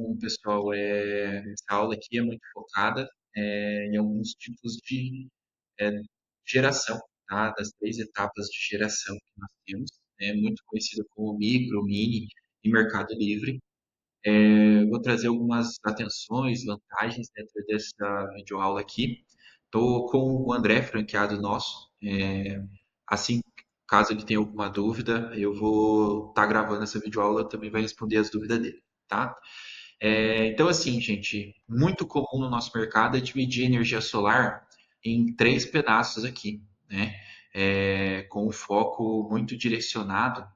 Então, pessoal, essa aula aqui é muito focada em alguns tipos de é, geração, tá? Das três etapas de geração que nós temos, muito conhecido como micro, mini e mercado livre. Eu vou trazer algumas atenções, vantagens dentro dessa videoaula aqui. Estou com o André, franqueado nosso. Assim, caso ele tenha alguma dúvida, eu vou estar gravando essa videoaula, também vai responder as dúvidas dele, tá? Então, assim, gente, muito comum no nosso mercado é dividir energia solar em três pedaços aqui, né? Com um foco muito direcionado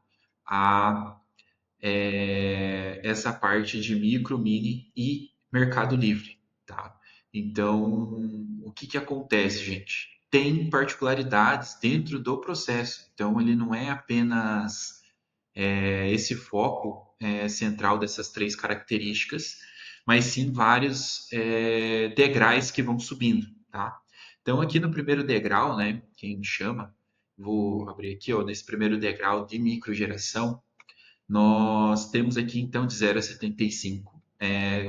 a essa parte de micro, mini e mercado livre, tá? Então, o que que acontece, gente? Tem particularidades dentro do processo. Então, ele não é apenas esse foco central dessas três características, mas sim vários degraus que vão subindo, tá? Então, aqui no primeiro degrau, né, que a gente chama, vou abrir aqui, ó, nesse primeiro degrau de microgeração, nós temos aqui então de 0 a 75,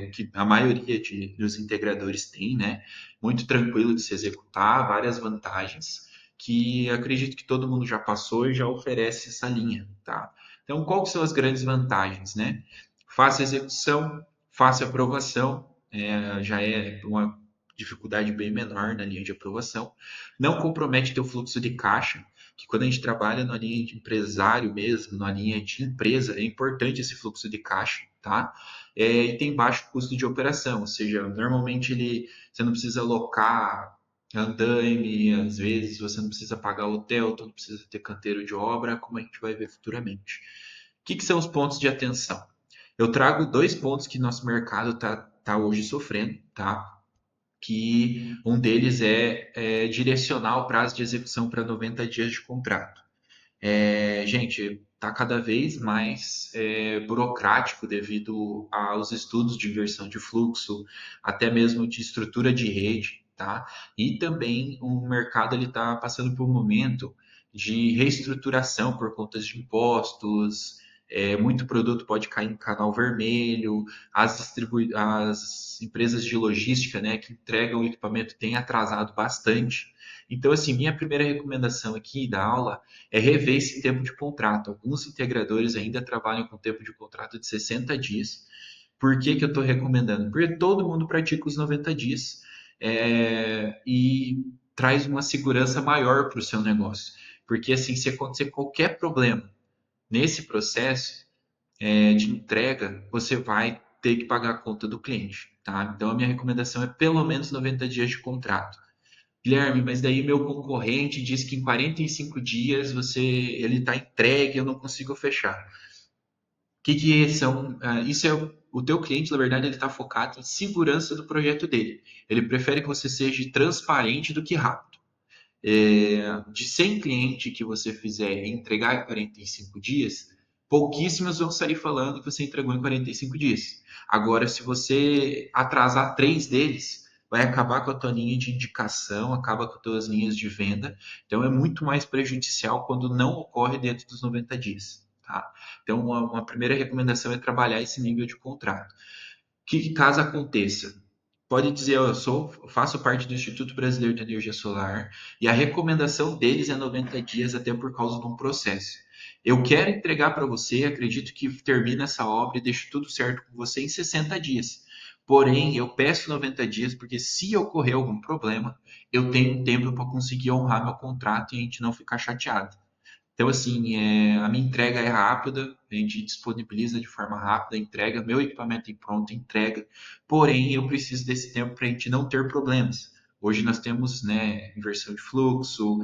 o que a maioria dos integradores tem, né? Muito tranquilo de se executar, várias vantagens, que acredito que todo mundo já passou e já oferece essa linha, tá? Então, quais são as grandes vantagens, né? Fácil execução, fácil aprovação, já é uma dificuldade bem menor na linha de aprovação. Não compromete teu fluxo de caixa, que quando a gente trabalha na linha de empresário mesmo, na linha de empresa, é importante esse fluxo de caixa, tá? E tem baixo custo de operação, ou seja, normalmente você não precisa alocar andaime, às vezes você não precisa pagar hotel, tu não precisa ter canteiro de obra, como a gente vai ver futuramente. O que são os pontos de atenção? Eu trago dois pontos que nosso mercado tá hoje sofrendo, tá? Que um deles é direcionar o prazo de execução para 90 dias de contrato. Gente, está cada vez mais burocrático devido aos estudos de inversão de fluxo, até mesmo de estrutura de rede, tá? E também o mercado ele está passando por um momento de reestruturação por contas de impostos. Muito produto pode cair em canal vermelho, as empresas de logística, né, que entregam o equipamento têm atrasado bastante. Então, assim, minha primeira recomendação aqui da aula é rever esse tempo de contrato. Alguns integradores ainda trabalham com tempo de contrato de 60 dias. Por que que eu estou recomendando? Porque todo mundo pratica os 90 dias e traz uma segurança maior para o seu negócio. Porque assim, se acontecer qualquer problema nesse processo de entrega, você vai ter que pagar a conta do cliente, tá? Então a minha recomendação é pelo menos 90 dias de contrato. Guilherme, mas daí meu concorrente diz que em 45 dias ele está entregue, eu não consigo fechar. O que são? Isso é o teu cliente, na verdade, ele está focado em segurança do projeto dele. Ele prefere que você seja transparente do que rápido. De 100 clientes que você fizer entregar em 45 dias, pouquíssimos vão sair falando que você entregou em 45 dias. Agora, se você atrasar três deles, vai acabar com a tua linha de indicação, acaba com as tuas linhas de venda. Então, é muito mais prejudicial quando não ocorre dentro dos 90 dias. Tá? Então, uma primeira recomendação é trabalhar esse nível de contrato. Que caso aconteça, pode dizer, faço parte do Instituto Brasileiro de Energia Solar e a recomendação deles é 90 dias até por causa de um processo. Eu quero entregar para você, acredito que termine essa obra e deixo tudo certo com você em 60 dias. Porém, eu peço 90 dias porque se ocorrer algum problema, eu tenho um tempo para conseguir honrar meu contrato e a gente não ficar chateado. Então, assim, a minha entrega é rápida, a gente disponibiliza de forma rápida a entrega, meu equipamento em pronto entrega, porém eu preciso desse tempo para a gente não ter problemas. Hoje nós temos, né, inversão de fluxo,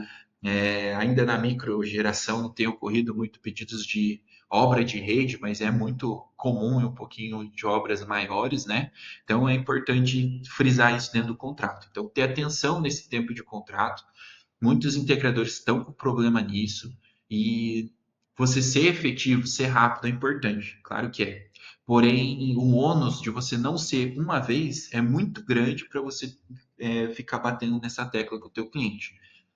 ainda na microgeração não tem ocorrido muito pedidos de obra de rede, mas é muito comum um pouquinho de obras maiores, né? Então é importante frisar isso dentro do contrato. Então, ter atenção nesse tempo de contrato. Muitos integradores estão com problema nisso e você ser efetivo, ser rápido é importante, claro que é. Porém, o ônus de você não ser uma vez é muito grande para você ficar batendo nessa tecla com o teu cliente.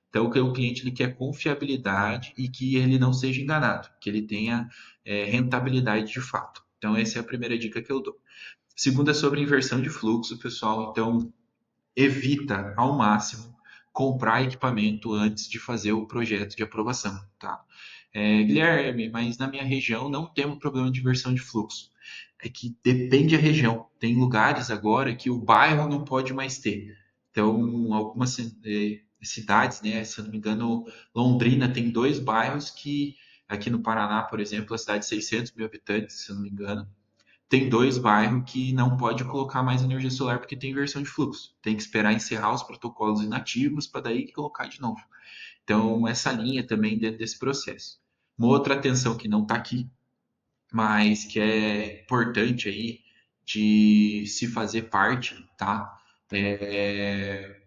Então, o teu cliente ele quer confiabilidade e que ele não seja enganado, que ele tenha rentabilidade de fato. Então, essa é a primeira dica que eu dou. Segundo é sobre inversão de fluxo, pessoal. Então, evita ao máximo comprar equipamento antes de fazer o projeto de aprovação, tá? Guilherme, mas na minha região não temos problema de inversão de fluxo. É que depende da região. Tem lugares agora que o bairro não pode mais ter. Então, algumas cidades, né? Se eu não me engano, Londrina tem dois bairros que, aqui no Paraná, por exemplo, a cidade de 600 mil habitantes, se eu não me engano, tem dois bairros que não pode colocar mais energia solar porque tem inversão de fluxo. Tem que esperar encerrar os protocolos inativos para daí colocar de novo. Então, essa linha também dentro desse processo. Uma outra atenção que não está aqui, mas que é importante aí de se fazer parte, tá? É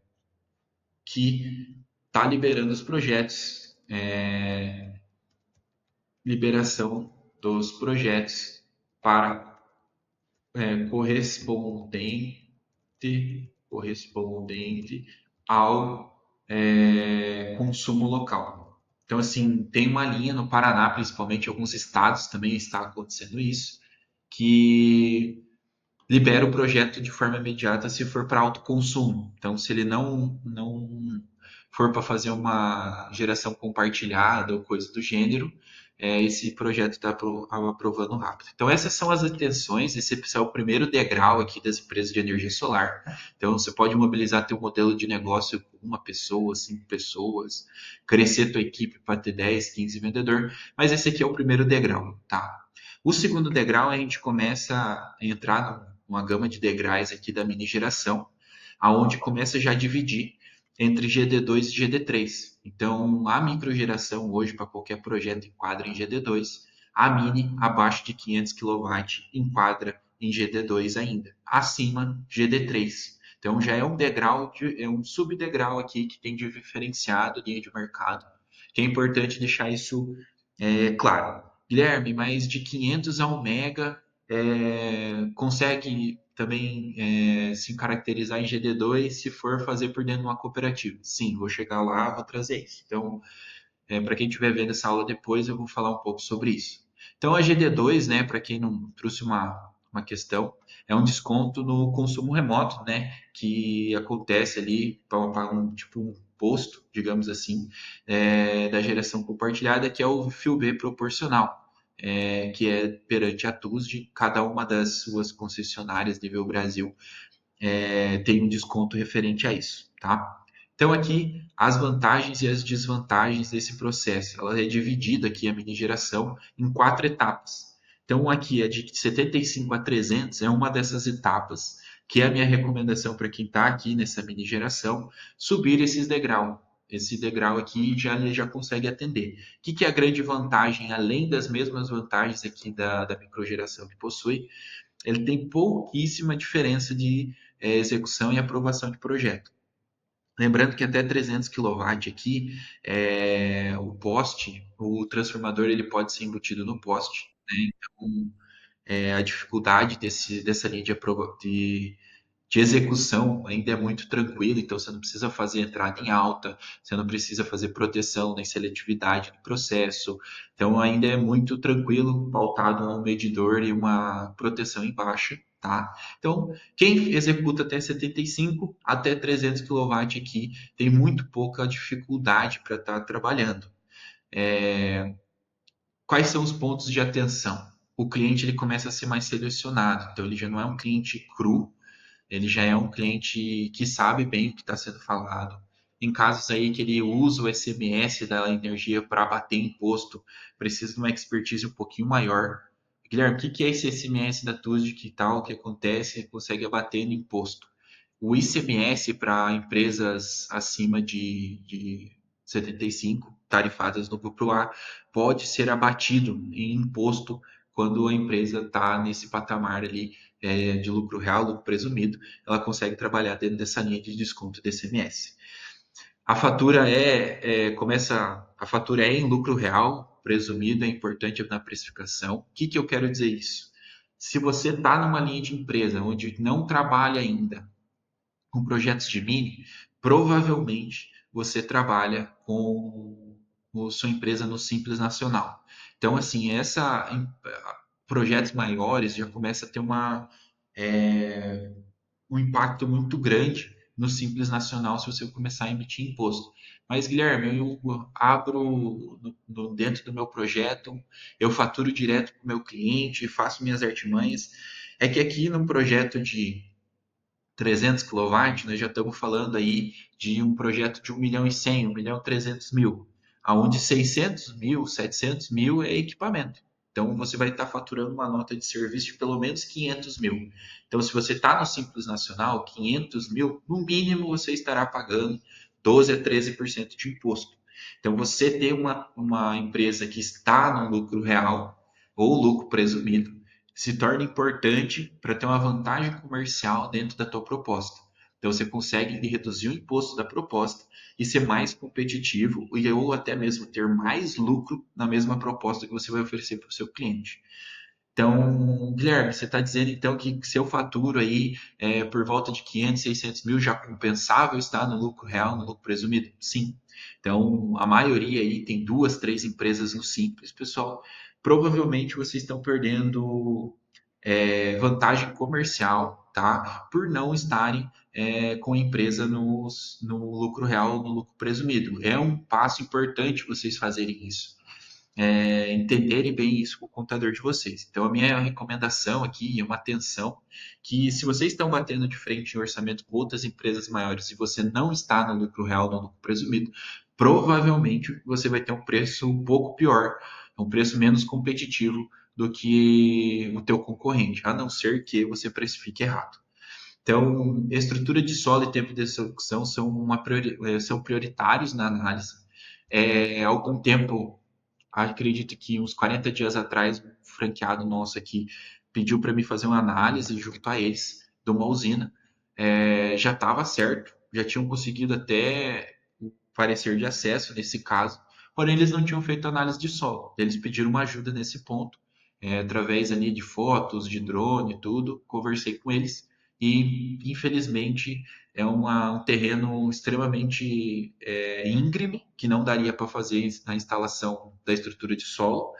que está liberando os projetos, liberação dos projetos para correspondente ao consumo local. Então, assim, tem uma linha no Paraná, principalmente em alguns estados também está acontecendo isso, que libera o projeto de forma imediata se for para autoconsumo. Então, se ele não for para fazer uma geração compartilhada ou coisa do gênero, esse projeto está aprovando rápido. Então, essas são as intenções, esse é o primeiro degrau aqui das empresas de energia solar. Então, você pode mobilizar teu modelo de negócio com uma pessoa, 5 pessoas, crescer tua equipe para ter 10, 15 vendedores, mas esse aqui é o primeiro degrau, tá? O segundo degrau, a gente começa a entrar uma gama de degraus aqui da mini geração, aonde começa já a dividir entre GD2 e GD3. Então, a microgeração hoje, para qualquer projeto, enquadra em GD2. A mini, abaixo de 500 kW, enquadra em GD2 ainda. Acima, GD3. Então, já é um degrau, é um subdegrau aqui que tem diferenciado linha de mercado, que é importante deixar isso claro. Guilherme, mas de 500 a 1 mega consegue também se caracterizar em GD2 se for fazer por dentro de uma cooperativa. Sim, vou chegar lá, vou trazer isso. Então, para quem estiver vendo essa aula depois, eu vou falar um pouco sobre isso. Então, a GD2, né, para quem não trouxe uma questão, é um desconto no consumo remoto, né, que acontece ali para um tipo um posto, digamos assim, da geração compartilhada, que é o fio B proporcional. Que é perante a TUSD, cada uma das suas concessionárias nível Brasil tem um desconto referente a isso, tá? Então aqui as vantagens e as desvantagens desse processo. Ela é dividida aqui a mini geração em 4 etapas. Então aqui é de 75 a 300 é uma dessas etapas que é a minha recomendação para quem está aqui nessa mini geração subir esses degraus. Esse degrau aqui já consegue atender. O que é a grande vantagem, além das mesmas vantagens aqui da microgeração que possui? Ele tem pouquíssima diferença de execução e aprovação de projeto. Lembrando que até 300 kW aqui, o poste, o transformador ele pode ser embutido no poste. Né? Então, a dificuldade dessa linha de execução ainda é muito tranquila, então você não precisa fazer entrada em alta, você não precisa fazer proteção nem seletividade no processo, então ainda é muito tranquilo, pautado a um medidor e uma proteção em baixa, tá? Então, quem executa até 75 até 300 kW aqui tem muito pouca dificuldade para estar trabalhando. Quais são os pontos de atenção? O cliente ele começa a ser mais selecionado, então ele já não é um cliente cru, ele já é um cliente que sabe bem o que está sendo falado. Em casos aí que ele usa o SMS da energia para bater imposto, precisa de uma expertise um pouquinho maior. Guilherme, o que é esse SMS da TUSD que tal, que acontece, consegue abater no imposto? O ICMS para empresas acima de 75 tarifadas no grupo A pode ser abatido em imposto quando a empresa está nesse patamar ali de lucro real, lucro presumido, ela consegue trabalhar dentro dessa linha de desconto do ICMS. A fatura a fatura é em lucro real, presumido, é importante na precificação. O que eu quero dizer isso? Se você está numa linha de empresa onde não trabalha ainda com projetos de mini, provavelmente você trabalha com sua empresa no Simples Nacional. Então, assim, projetos maiores já começa a ter um impacto muito grande no Simples Nacional se você começar a emitir imposto. Mas, Guilherme, eu abro dentro do meu projeto, eu faturo direto para o meu cliente, faço minhas artimanhas. É que aqui no projeto de 300 kW, nós já estamos falando aí de um projeto de 1 milhão e 100, 1 milhão e 300 mil, aonde 600 mil, 700 mil é equipamento. Então, você vai estar faturando uma nota de serviço de pelo menos 500 mil. Então, se você está no Simples Nacional, 500 mil, no mínimo você estará pagando 12 a 13% de imposto. Então, você ter uma empresa que está no lucro real ou lucro presumido se torna importante para ter uma vantagem comercial dentro da tua proposta. Então você consegue reduzir o imposto da proposta e ser mais competitivo e ou até mesmo ter mais lucro na mesma proposta que você vai oferecer para o seu cliente. Então, Guilherme, você está dizendo então que seu faturo aí por volta de 500, 600 mil já compensava estar no lucro real, no lucro presumido? Sim. Então, a maioria aí tem duas, três empresas no Simples, pessoal. Provavelmente vocês estão perdendo vantagem comercial, tá? Por não estarem com a empresa no lucro real, no lucro presumido. É um passo importante vocês fazerem isso, entenderem bem isso com o contador de vocês. Então, a minha recomendação aqui é uma atenção que se vocês estão batendo de frente em orçamento com outras empresas maiores e você não está no lucro real, no lucro presumido, provavelmente você vai ter um preço um pouco pior, um preço menos competitivo do que o teu concorrente, a não ser que você precifique errado. Então, estrutura de solo e tempo de execução são prioritários na análise. Há algum tempo, acredito que uns 40 dias atrás, um franqueado nosso aqui pediu para mim fazer uma análise junto a eles de uma usina. Já estava certo, já tinham conseguido até o parecer de acesso nesse caso, porém eles não tinham feito análise de solo. Eles pediram uma ajuda nesse ponto, através ali de fotos, de drone e tudo. Conversei com eles e, infelizmente, um terreno extremamente íngreme, que não daria para fazer a instalação da estrutura de solo,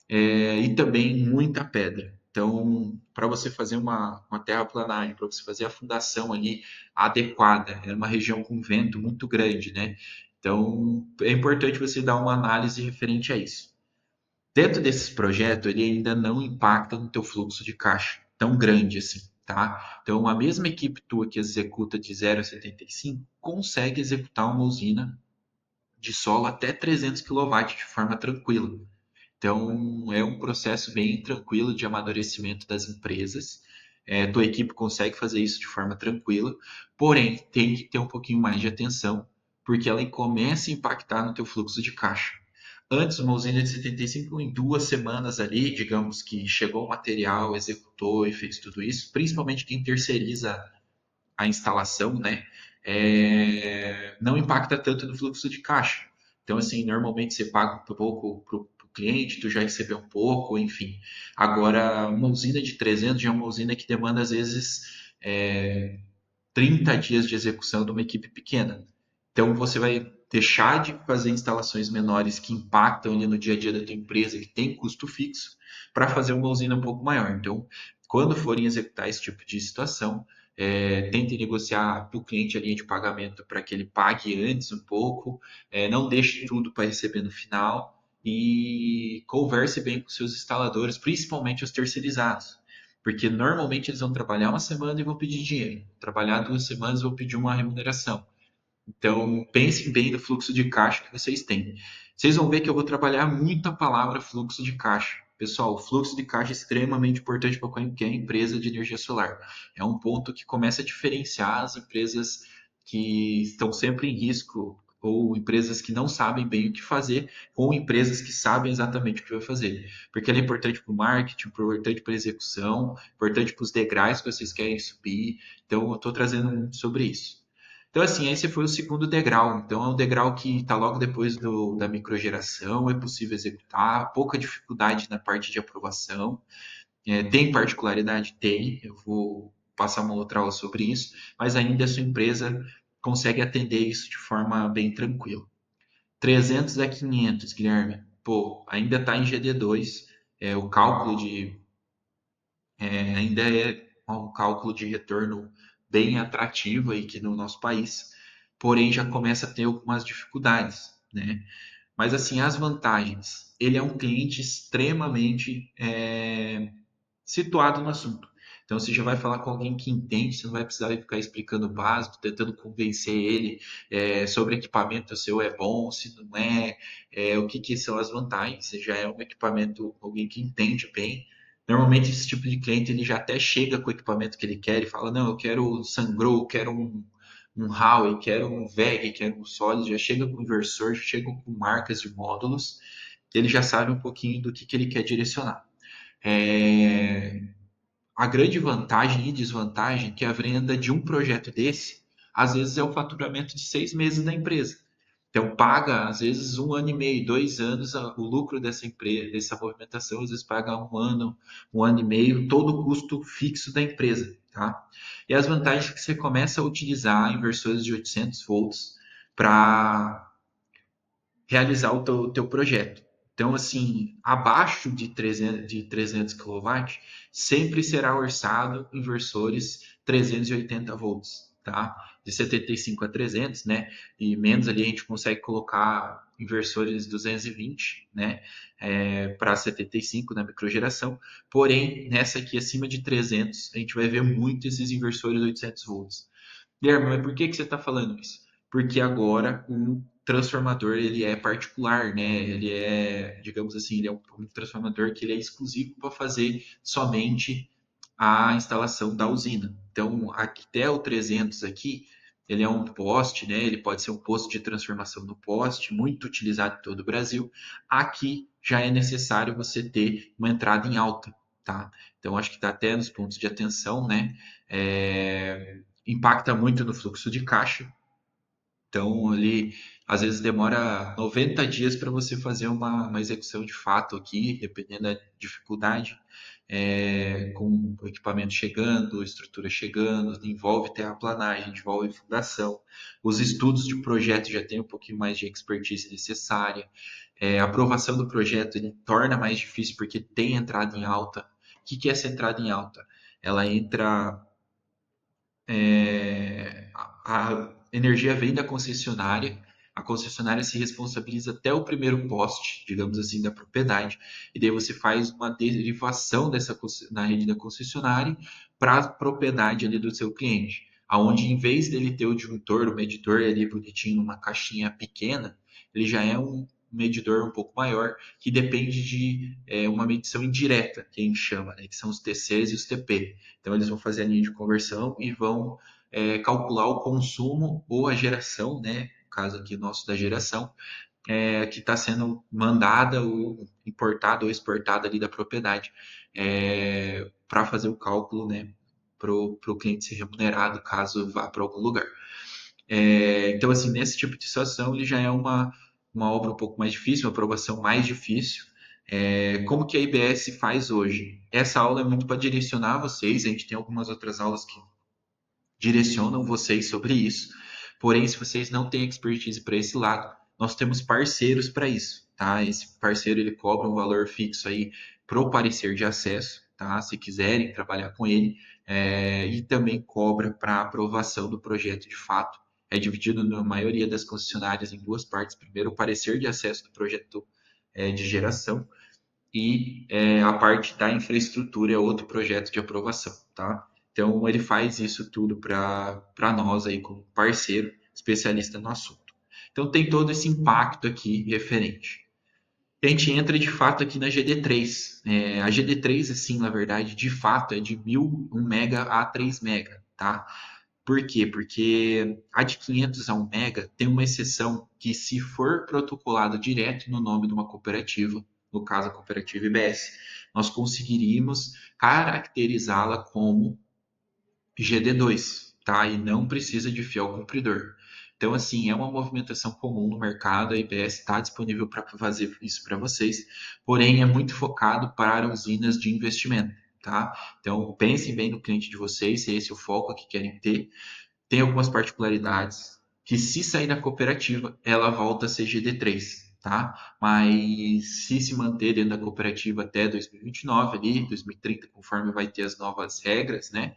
e também muita pedra. Então, para você fazer uma terraplanagem, para você fazer a fundação ali adequada, é uma região com vento muito grande, né? Então, é importante você dar uma análise referente a isso. Dentro desses projetos, ele ainda não impacta no teu fluxo de caixa tão grande assim, tá? Então, a mesma equipe tua que executa de 0 a 75 consegue executar uma usina de solo até 300 kW de forma tranquila. Então, é um processo bem tranquilo de amadurecimento das empresas. Tua equipe consegue fazer isso de forma tranquila, porém, tem que ter um pouquinho mais de atenção, porque ela começa a impactar no teu fluxo de caixa. Antes, uma usina de 75, em 2 semanas ali, digamos que chegou o material, executou e fez tudo isso, principalmente quem terceiriza a instalação, né? Não impacta tanto no fluxo de caixa. Então, assim, normalmente você paga um pouco para o cliente, tu já recebeu um pouco, enfim. Agora, uma usina de 300 já é uma usina que demanda, às vezes, 30 dias de execução de uma equipe pequena. Então, você vai deixar de fazer instalações menores que impactam ali no dia a dia da tua empresa, que tem custo fixo, para fazer uma usina um pouco maior. Então, quando forem executar esse tipo de situação, tentem negociar para o cliente a linha de pagamento para que ele pague antes um pouco, não deixe tudo para receber no final e converse bem com seus instaladores, principalmente os terceirizados. Porque normalmente eles vão trabalhar uma semana e vão pedir dinheiro. Trabalhar 2 semanas e vão pedir uma remuneração. Então, pensem bem no fluxo de caixa que vocês têm. Vocês vão ver que eu vou trabalhar muito a palavra fluxo de caixa. Pessoal, o fluxo de caixa é extremamente importante para qualquer empresa de energia solar. É um ponto que começa a diferenciar as empresas que estão sempre em risco ou empresas que não sabem bem o que fazer, ou empresas que sabem exatamente o que vai fazer. Porque ela é importante para o marketing, importante para a execução, importante para os degraus que vocês querem subir. Então, eu estou trazendo sobre isso. Então, assim, esse foi o segundo degrau. Então, é um degrau que está logo depois da microgeração, é possível executar, pouca dificuldade na parte de aprovação. Tem particularidade? Tem, eu vou passar uma outra aula sobre isso, mas ainda a sua empresa consegue atender isso de forma bem tranquila. 300 a 500, Guilherme. Pô, ainda está em GD2, o cálculo ainda um cálculo de retorno bem atrativo aí aqui no nosso país, porém já começa a ter algumas dificuldades, né? Mas assim, as vantagens. Ele é um cliente extremamente situado no assunto. Então, você já vai falar com alguém que entende, você não vai precisar ficar explicando o básico, tentando convencer ele sobre equipamento, se o é bom, se não é, o que, que são as vantagens. Você já é um equipamento, alguém que entende bem. Normalmente, esse tipo de cliente, ele já até chega com o equipamento que ele quer e fala, não, eu quero um Sungrow, quero um Howe, quero um VEG, quero um Solid, já chega com inversor, já chega com marcas de módulos, ele já sabe um pouquinho do que ele quer direcionar. É, a grande vantagem e desvantagem é que a venda de um projeto desse, às vezes é o faturamento de 6 meses da empresa. Então, paga, às vezes, 1 ano e meio, 2 anos, o lucro dessa empresa, dessa movimentação, às vezes paga 1 ano e meio, todo o custo fixo da empresa. Tá? E as vantagens é que você começa a utilizar inversores de 800 volts para realizar o teu projeto. Então, assim, abaixo de 300 kW, sempre será orçado inversores 380 volts, tá? De 75 a 300, né? E menos ali a gente consegue colocar inversores 220, né? Para 75 na microgeração. Porém, nessa aqui acima de 300, a gente vai ver muito esses inversores 800 volts. Guilherme, mas por que que você está falando isso? Porque agora o transformador ele é particular, né? Ele é, digamos assim, ele é um transformador que ele é exclusivo para fazer somente a instalação da usina. Então, até o 300 aqui, ele é um poste, né? Ele pode ser um posto de transformação no poste, muito utilizado em todo o Brasil. Aqui já é necessário você ter uma entrada em alta, tá? Então, acho que está até nos pontos de atenção, né? Impacta muito no fluxo de caixa. Então, ali, às vezes demora 90 dias para você fazer uma execução de fato aqui, dependendo da dificuldade, com o equipamento chegando, estrutura chegando, envolve terraplanagem, envolve fundação. Os estudos de projeto já tem um pouquinho mais de expertise necessária. A aprovação do projeto ele torna mais difícil porque tem entrada em alta. O que que é essa entrada em alta? Ela entra a energia vem da concessionária, a concessionária se responsabiliza até o primeiro poste, digamos assim, da propriedade, e daí você faz uma derivação dessa na rede da concessionária para a propriedade ali do seu cliente, aonde em vez dele ter o disjuntor, o medidor ali bonitinho numa caixinha pequena, ele já é um medidor um pouco maior, que depende de uma medição indireta, que a gente chama, né, que são os TCs e os TP. Então, eles vão fazer a linha de conversão e vão calcular o consumo ou a geração, né? No caso aqui nosso da geração, que está sendo mandada ou importada ou exportada ali da propriedade para fazer o cálculo, né? Para o cliente ser remunerado caso vá para algum lugar. Então, assim, nesse tipo de situação, ele já é uma obra um pouco mais difícil, uma aprovação mais difícil. Como que a IBS faz hoje? Essa aula é muito para direcionar vocês, a gente tem algumas outras aulas que direcionam vocês sobre isso. Porém, se vocês não têm expertise para esse lado, nós temos parceiros para isso, tá? Esse parceiro ele cobra um valor fixo aí pro parecer de acesso, tá? Se quiserem trabalhar com ele, e também cobra para aprovação do projeto de fato. É dividido na maioria das concessionárias em duas partes. Primeiro, o parecer de acesso do projeto de geração e a parte da infraestrutura é outro projeto de aprovação, tá? Então ele faz isso tudo para nós aí como parceiro, especialista no assunto. Então tem todo esse impacto aqui referente. A gente entra de fato aqui na GD3. A GD3, assim, na verdade, de fato é de 1 mega a 3 mega, tá? Por quê? Porque a de 500 a 1 mega tem uma exceção que se for protocolado direto no nome de uma cooperativa, no caso a cooperativa IBS, nós conseguiríamos caracterizá-la como GD2, tá? E não precisa de fiel cumpridor. Então, assim, é uma movimentação comum no mercado, a IBS está disponível para fazer isso para vocês, porém é muito focado para usinas de investimento, tá? Então, pensem bem no cliente de vocês, se esse é o foco que querem ter. Tem algumas particularidades que, se sair da cooperativa, ela volta a ser GD3, tá? Mas se manter dentro da cooperativa até 2029 ali, 2030, conforme vai ter as novas regras, né?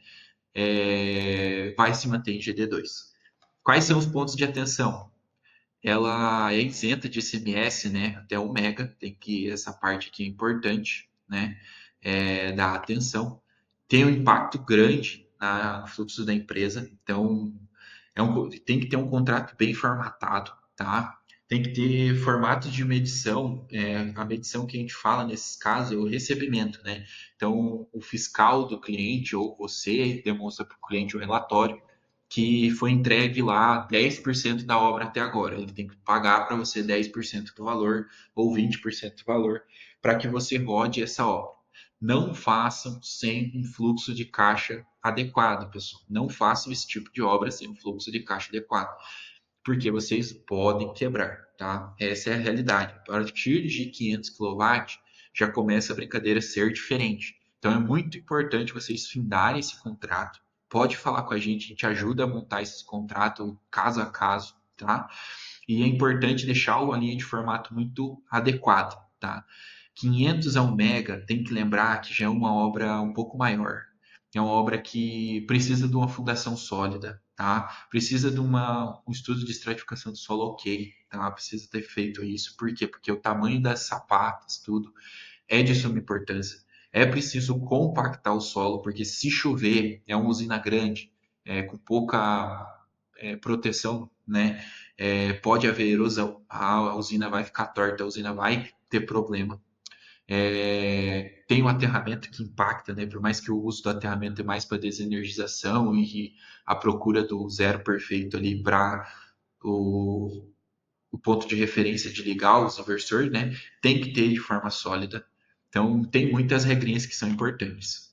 Vai se manter em GD2. Quais são os pontos de atenção? Ela é isenta de ICMS, né? Até o mega, tem que essa parte aqui é importante, né? Da atenção. Tem um impacto grande no fluxo da empresa, então tem que ter um contrato bem formatado, tá? Tem que ter formatos de medição. A medição que a gente fala nesses casos é o recebimento, né? Então, o fiscal do cliente ou você demonstra para o cliente o relatório que foi entregue lá 10% da obra até agora. Ele tem que pagar para você 10% do valor ou 20% do valor para que você rode essa obra. Não façam sem um fluxo de caixa adequado, pessoal. Não façam esse tipo de obra sem um fluxo de caixa adequado, porque vocês podem quebrar, tá? Essa é a realidade. A partir de 500 kW já começa a brincadeira a ser diferente. Então é muito importante vocês findarem esse contrato. Pode falar com a gente ajuda a montar esse contrato caso a caso, tá? E é importante deixar a linha de formato muito adequada, tá? 500 a 1 mega, tem que lembrar que já é uma obra um pouco maior. É uma obra que precisa de uma fundação sólida, tá? Precisa de um estudo de estratificação do solo ok, tá? Precisa ter feito isso. Por quê? Porque o tamanho das sapatas, tudo, é de suma importância. É preciso compactar o solo, porque se chover, é uma usina grande, com pouca proteção, né? Pode haver erosão, a usina vai ficar torta, a usina vai ter problema. Tem o aterramento que impacta, né? Por mais que o uso do aterramento é mais para desenergização e a procura do zero perfeito ali para o, o ponto de referência de ligar os inversores, né? Tem que ter de forma sólida. Então, tem muitas regrinhas que são importantes.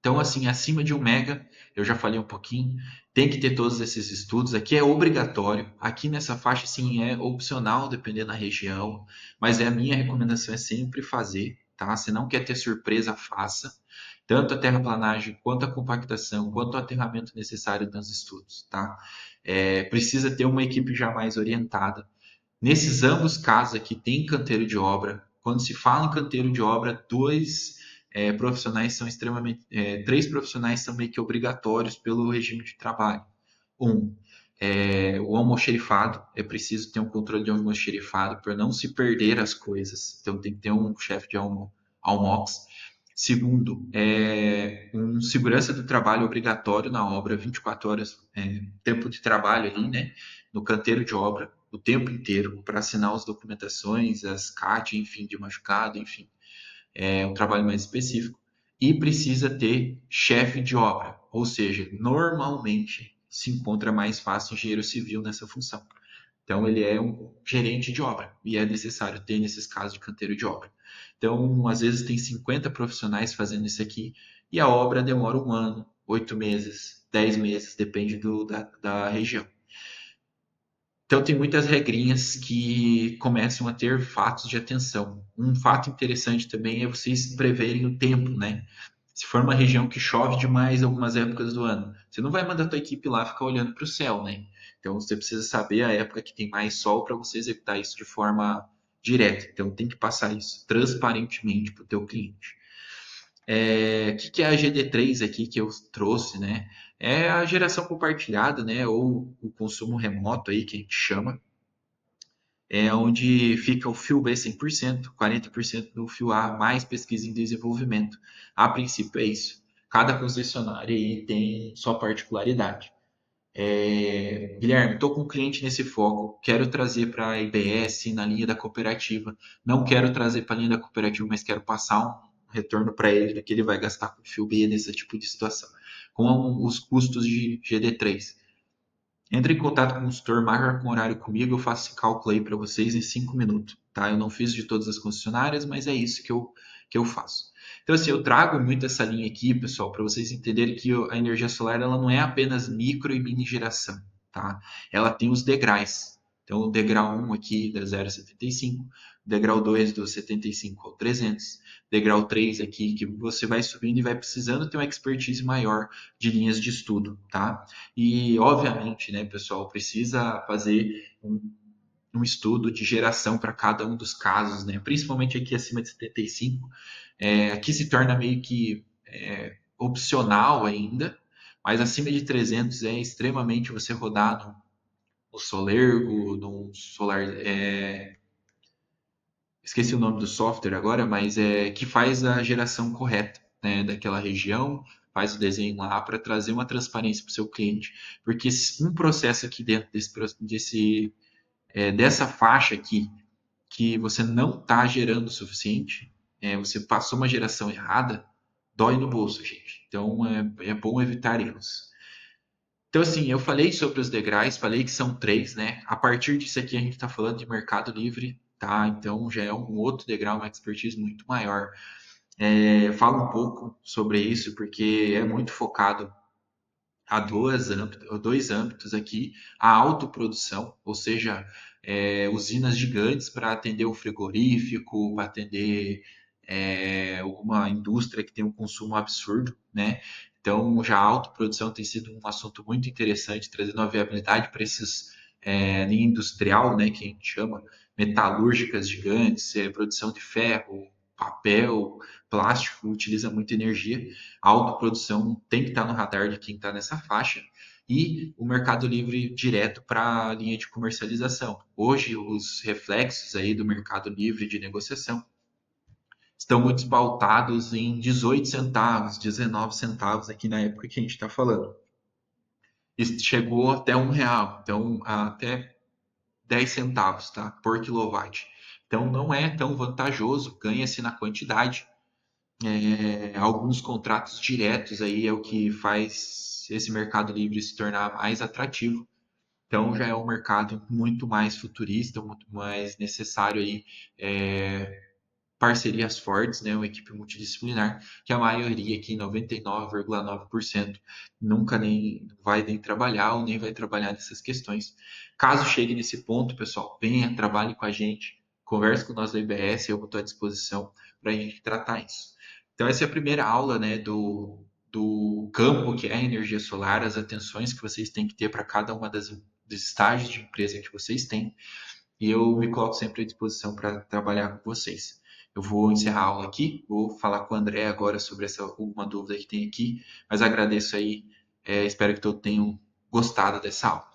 Então, assim, acima de 1 mega, eu já falei um pouquinho, tem que ter todos esses estudos. Aqui é obrigatório. Aqui nessa faixa, sim, é opcional, dependendo da região. Mas a minha recomendação é sempre fazer, tá? Se não quer ter surpresa, faça. Tanto a terraplanagem, quanto a compactação, quanto o aterramento necessário nos estudos, tá? Precisa ter uma equipe já mais orientada. Nesses ambos casos aqui tem canteiro de obra. Quando se fala em canteiro de obra, profissionais são três profissionais são meio que obrigatórios pelo regime de trabalho. Um, o almoxerifado, é preciso ter um controle de almoxerifado para não se perder as coisas. Então tem que ter um chefe de almox. Segundo, um segurança do trabalho obrigatório na obra, 24 horas, tempo de trabalho ali, né? No canteiro de obra, o tempo inteiro, para assinar as documentações, as CAT, enfim, de machucado, enfim. É um trabalho mais específico. E precisa ter chefe de obra, ou seja, normalmente se encontra mais fácil engenheiro civil nessa função. Então, ele é um gerente de obra e é necessário ter nesses casos de canteiro de obra. Então, às vezes tem 50 profissionais fazendo isso aqui e a obra demora 1 ano, 8 meses, 10 meses, depende da região. Então, tem muitas regrinhas que começam a ter fatos de atenção. Um fato interessante também é vocês preverem o tempo, né? Se for uma região que chove demais algumas épocas do ano, você não vai mandar a tua equipe lá ficar olhando para o céu, né? Então, você precisa saber a época que tem mais sol para você executar isso de forma direta. Então, tem que passar isso transparentemente para o teu cliente. Que é a GD3 aqui que eu trouxe, né? É a geração compartilhada, né? Ou o consumo remoto aí que a gente chama, onde fica o fio B 100%, 40% do fio A, mais pesquisa em desenvolvimento. A princípio é isso. Cada concessionária aí tem sua particularidade. Guilherme, estou com um cliente nesse foco, quero trazer para a IBS na linha da cooperativa. Não quero trazer para a linha da cooperativa, mas quero passar um retorno para ele que ele vai gastar com fio B nesse tipo de situação. Com os custos de GD3. Entre em contato com o consultor, marca com horário comigo, eu faço esse cálculo aí para vocês em 5 minutos, tá? Eu não fiz de todas as concessionárias, mas é isso que eu faço. Então, assim, eu trago muito essa linha aqui, pessoal, para vocês entenderem que a energia solar ela não é apenas micro e mini geração, tá? Ela tem os degraus. Então, o degrau 1 aqui da 0,75, o degrau 2 do 75 ao 300, degrau 3 aqui, que você vai subindo e vai precisando ter uma expertise maior de linhas de estudo, tá? E, obviamente, né, pessoal, precisa fazer um estudo de geração para cada um dos casos, né? Principalmente aqui acima de 75, aqui se torna meio que opcional ainda, mas acima de 300 é extremamente você rodar no Solergo, num Solar, esqueci o nome do software agora, mas que faz a geração correta, né, daquela região, faz o desenho lá para trazer uma transparência para o seu cliente, porque um processo aqui dentro dessa faixa aqui que você não está gerando o suficiente, você passou uma geração errada, dói no bolso, gente. Então é bom evitar erros. Então, assim, eu falei sobre os degraus, falei que são três, né? A partir disso aqui, a gente está falando de mercado livre, tá? Então, já é um outro degrau, uma expertise muito maior. Fala um pouco sobre isso, porque é muito focado a dois âmbitos aqui: a autoprodução, ou seja, usinas gigantes para atender o frigorífico, para atender alguma indústria que tem um consumo absurdo, né? Então, já a autoprodução tem sido um assunto muito interessante, trazendo uma viabilidade para esses linha industrial, né, que a gente chama, metalúrgicas gigantes, produção de ferro, papel, plástico, utiliza muita energia. A autoprodução tem que estar no radar de quem está nessa faixa, e o Mercado Livre direto para a linha de comercialização. Hoje, os reflexos aí do Mercado Livre de negociação estão muito pautados em 18 centavos, 19 centavos aqui na época que a gente está falando. Isso chegou até R$ 1, então até 10 centavos, tá? Por quilowatt. Então não é tão vantajoso, ganha-se na quantidade. Alguns contratos diretos aí é o que faz esse mercado livre se tornar mais atrativo. Então já é um mercado muito mais futurista, muito mais necessário aí parcerias fortes, né, uma equipe multidisciplinar, que a maioria aqui, 99,9%, nunca nem vai nem trabalhar ou nem vai trabalhar nessas questões. Caso chegue nesse ponto, pessoal, venha, trabalhe com a gente, converse com nós da IBS, eu estou à disposição para a gente tratar isso. Então essa é a primeira aula, né, do campo que é a energia solar, as atenções que vocês têm que ter para cada uma dos estágios de empresa que vocês têm, e eu me coloco sempre à disposição para trabalhar com vocês. Eu vou encerrar a aula aqui, vou falar com o André agora sobre essa alguma dúvida que tem aqui, mas agradeço aí, espero que todos tenham gostado dessa aula.